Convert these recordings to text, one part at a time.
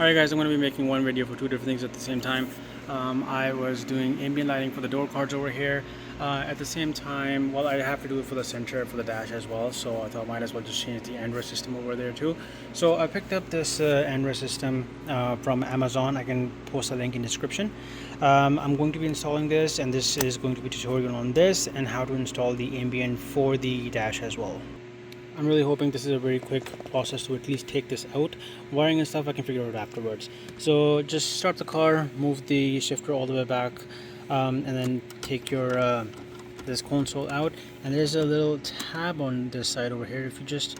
Alright guys, I'm going to be making one video for two different things at the same time. I was doing ambient lighting for the door cards over here. At the same time, well, I have to do it for the center, for the dash as well, so I thought I might as well just change the Android system over there too. So I picked up this Android system from Amazon. I can post a link in the description. I'm going to be installing this, and this is going to be a tutorial on this and how to install the ambient for the dash as well. I'm really hoping this is a very quick process to at least take this out. Wiring and stuff I can figure out afterwards. So just start the car, move the shifter all the way back, and then take your this console out. And there's a little tab on this side over here. If you just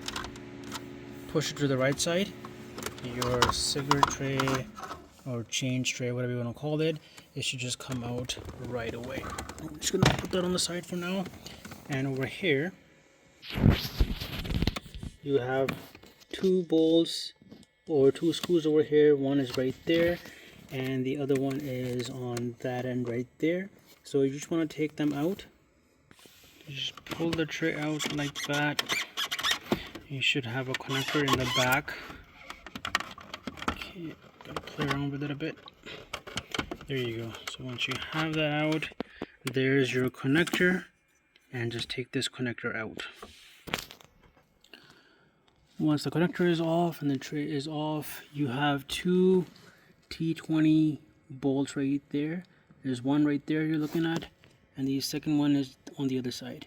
push it to the right side, your cigarette tray or change tray, whatever you want to call it, it should just come out right away. I'm just gonna put that on the side for now. And over here, you have two bolts or two screws over here. One is right there and the other one is on that end right there. So you just want to take them out. You just pull the tray out like that. You should have a connector in the back. Okay, gotta play around with it a bit. There you go. So once you have that out, there's your connector, and just take this connector out. Once the connector is off and the tray is off, you have two T20 bolts right there. There's one right there you're looking at, and the second one is on the other side.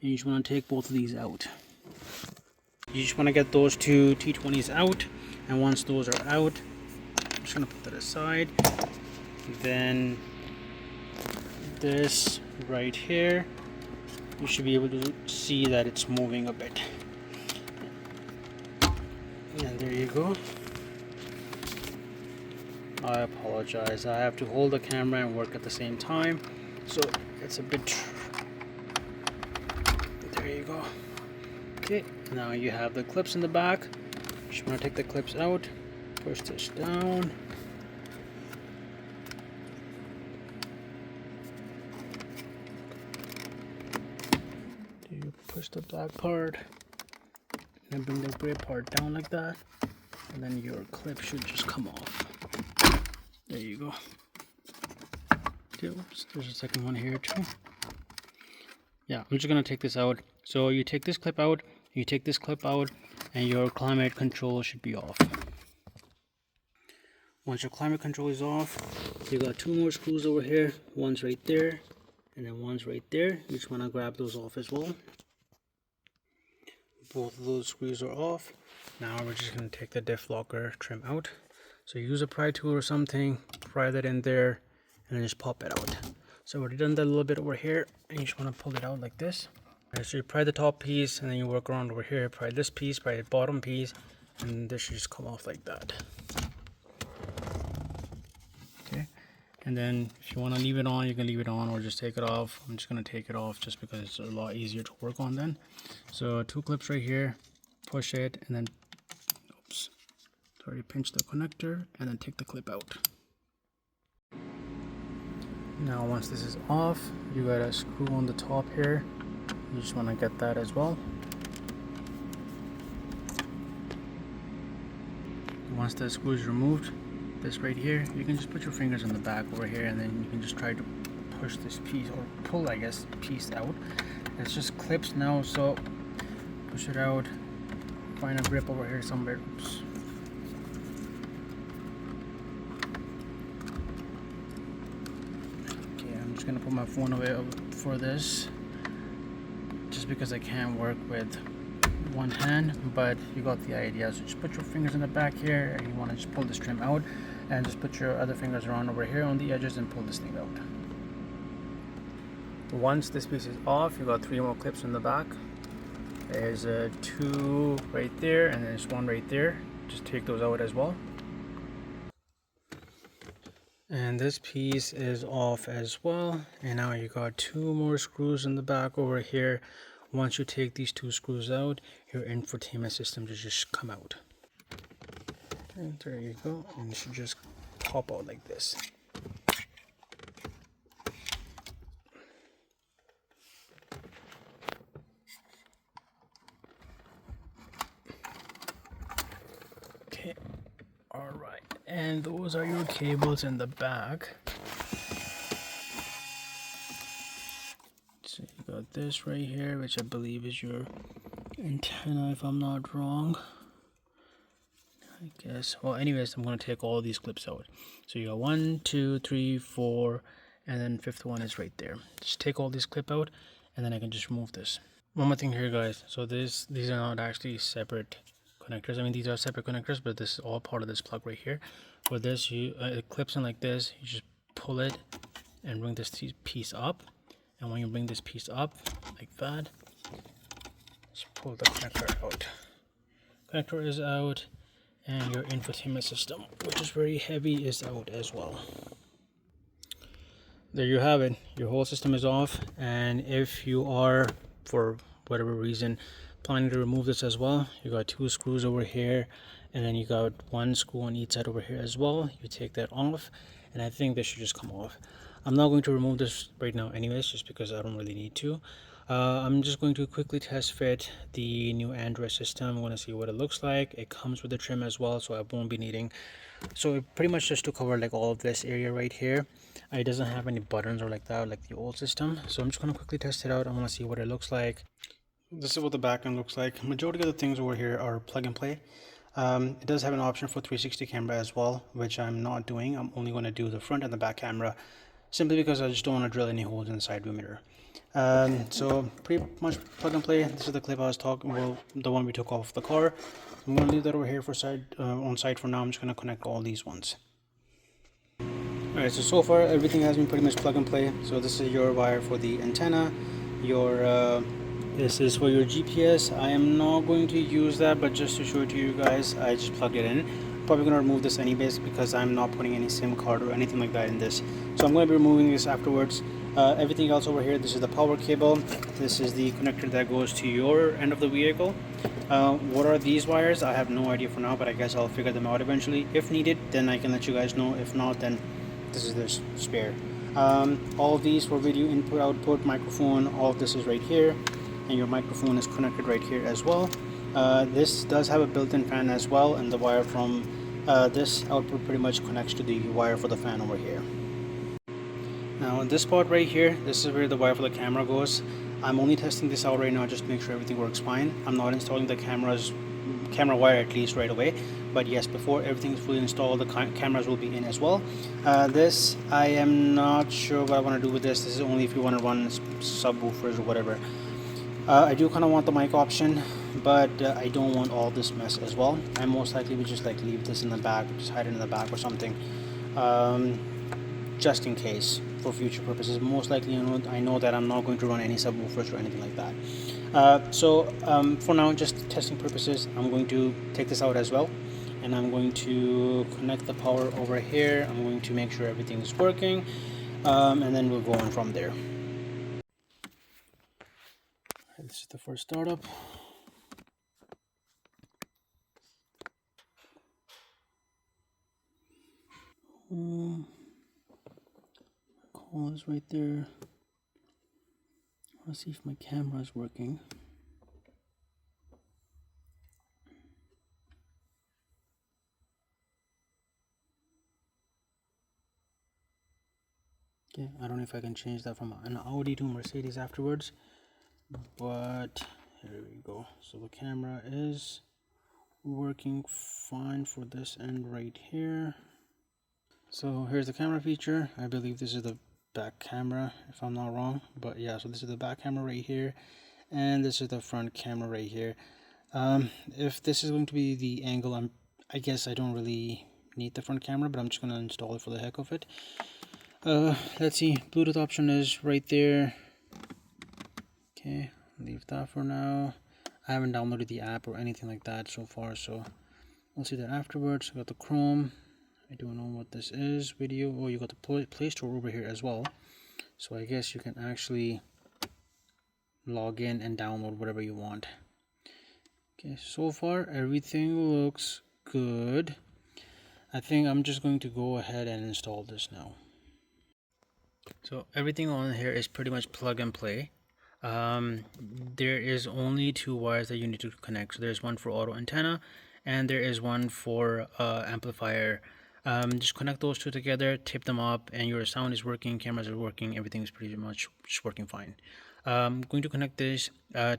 And you just want to take both of these out. You just want to get those two T20s out, and once those are out, I'm just going to put that aside. Then this right here, you should be able to see that it's moving a bit. And there you go. I apologize, I have to hold the camera and work at the same time, so it's a bit. There you go. Okay, now you have the clips in the back. You just want to take the clips out, push this down. You push the back part and bring the gray part down like that, and then your clip should just come off. There you go. Okay, oops, there's a second one here too. Yeah, I'm just gonna take this out. So you take this clip out, you take this clip out, and your climate control should be off. Once your climate control is off, you got two more screws over here. One's right there, and then one's right there. You just wanna grab those off as well. Both of those screws are off. Now we're just going to take the diff locker trim out. So use a pry tool or something, pry that in there, and then just pop it out. So we've done that a little bit over here, and you just want to pull it out like this. All right, so you pry the top piece, and then you work around over here, pry this piece, pry the bottom piece, and this should just come off like that. Okay, and then if you want to leave it on, you can leave it on or just take it off. I'm just going to take it off just because it's a lot easier to work on then. So two clips right here, push it, and then oops, sorry, pinch the connector and then take the clip out. Now once this is off, you got a screw on the top here. You just want to get that as well. Once the screw is removed, this right here, you can just put your fingers in the back over here, and then you can just try to push this piece or pull, I guess, piece out. It's just clips now, so push it out, find a grip over here somewhere. Oops. Okay, I'm just gonna put my phone away for this, just because I can't work with one hand, but you got the idea. So just put your fingers in the back here, and you want to just pull this trim out, and just put your other fingers around over here on the edges and pull this thing out. Once this piece is off, you got three more clips in the back. There's two right there, and there's one right there. Just take those out as well. And this piece is off as well. And now you got two more screws in the back over here. Once you take these two screws out, your infotainment system should just come out. And there you go. And it should just pop out like this. Okay, all right. And those are your cables in the back. So you got this right here, which I believe is your antenna, if I'm not wrong. I guess. Well, anyways, I'm gonna take all these clips out. So you got 1, 2, 3, 4, and then fifth one is right there. Just take all these clip out, and then I can just remove this. One more thing here, guys. So these are not actually separate connectors. I mean, these are separate connectors, but this is all part of this plug right here. For this, it clips in like this. You just pull it and bring this piece up. And when you bring this piece up like that, just pull the connector out. Connector is out, and your infotainment system, which is very heavy, is out as well. There you have it. Your whole system is off, and if you are, for whatever reason, planning to remove this as well, you got 2 screws over here, and then you got 1 screw on each side over here as well. You take that off, and I think this should just come off. I'm not going to remove this right now anyways, just because I don't really need to. I'm just going to quickly test fit the new Android system. I'm going to see what it looks like. It comes with the trim as well, so I won't be needing. So it pretty much just to cover like all of this area right here. It doesn't have any buttons or like that, like the old system. So I'm just going to quickly test it out. I want to see what it looks like. This is what the back end looks like. Majority of the things over here are plug and play. It does have an option for 360 camera as well, which I'm not doing. I'm only going to do the front and the back camera, simply because I just don't want to drill any holes in the side view mirror. So pretty much plug and play. This is the clip I was talking, well, the one we took off the car. I'm going to leave that over here for on site for now. I'm just going to connect all these ones. Alright, so far everything has been pretty much plug and play. So this is your wire for the antenna, this is for your GPS. I am not going to use that, but just to show it to you guys, I just plugged it in. Probably going to remove this anyways because I'm not putting any SIM card or anything like that in this. So I'm going to be removing this afterwards. Everything else over here, this is the power cable. This is the connector that goes to your end of the vehicle. What are these wires? I have no idea for now, but I guess I'll figure them out eventually. If needed, then I can let you guys know. If not, then this is the spare. All of these for video input, output, microphone, all of this is right here. And your microphone is connected right here as well. This does have a built-in fan as well, and the wire from this output pretty much connects to the wire for the fan over here. Now in this part right here, this is where the wire for the camera goes. I'm only testing this out right now just to make sure everything works fine. I'm not installing the camera wire at least right away, but yes, before everything is fully installed, the cameras will be in as well. This, I am not sure what I want to do with this. This is only if you want to run subwoofers or whatever. I do kind of want the mic option, but I don't want all this mess as well. I most likely would just like leave this in the back, just hide it in the back or something, just in case for future purposes. Most likely, I know that I'm not going to run any subwoofers or anything like that. For now, just testing purposes, I'm going to take this out as well, and I'm going to connect the power over here. I'm going to make sure everything is working, and then we'll go on from there. This is the first startup. Call is right there. Let's see if my camera is working. Okay, I don't know if I can change that from an Audi to Mercedes afterwards, but here we go. So the camera is working fine for this end right here. So here's the camera feature. I believe this is the back camera, if I'm not wrong, but yeah, so this is the back camera right here, and this is the front camera right here. If this is going to be the angle, I guess I don't really need the front camera, but I'm just going to install it for the heck of it. Let's see, Bluetooth option is right there. Okay, leave that for now. I haven't downloaded the app or anything like that so far, so we'll see that afterwards. I got the Chrome. I don't know what this is. Video. Oh, you got the Play Store over here as well. So I guess you can actually log in and download whatever you want. Okay, so far everything looks good. I think I'm just going to go ahead and install this now. So everything on here is pretty much plug and play. There is only 2 wires that you need to connect. So there's one for auto antenna, and there is one for amplifier Just connect those two together, tape them up, and your sound is working, cameras are working, everything is pretty much just working fine. I'm going to connect this,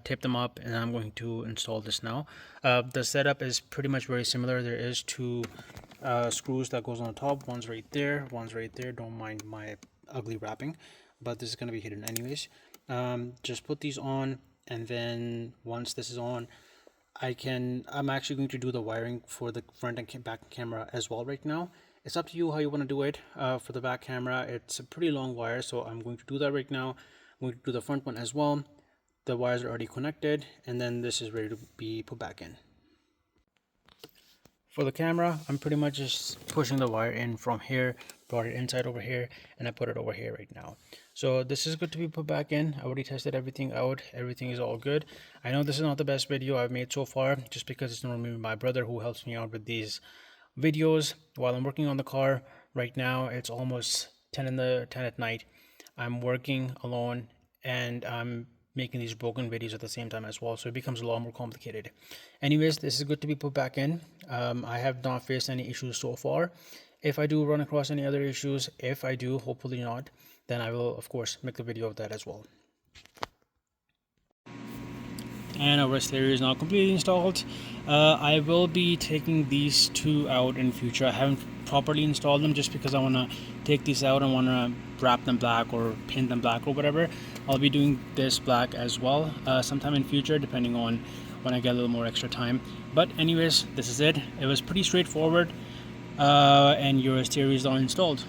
tape them up, and I'm going to install this now. The setup is pretty much very similar. There is two screws that goes on the top. One's right there, one's right there. Don't mind my ugly wrapping, but this is going to be hidden anyways. Just put these on, and then once this is on, I'm actually going to do the wiring for the front and back camera as well right now. It's up to you how you want to do it. For the back camera, it's a pretty long wire, so I'm going to do that right now. I'm going to do the front one as well. The wires are already connected, and then this is ready to be put back in. For the camera, I'm pretty much just pushing the wire in from here, brought it inside over here, and I put it over here right now. So this is good to be put back in. I already tested everything out. Everything is all good. I know this is not the best video I've made so far, just because it's normally my brother who helps me out with these videos while I'm working on the car. Right now, it's almost 10 at night. I'm working alone, and I'm making these broken videos at the same time as well, so it becomes a lot more complicated. Anyways, this is good to be put back in. I have not faced any issues so far. If I do run across any other issues, if I do, hopefully not, then I will of course make a video of that as well. And our stereo is now completely installed. I will be taking these two out in future. I haven't properly installed them just because I want to take these out and want to wrap them black or paint them black or whatever. I'll be doing this black as well sometime in future, depending on when I get a little more extra time. But anyways, this is it. It was pretty straightforward, and your stereo is all installed.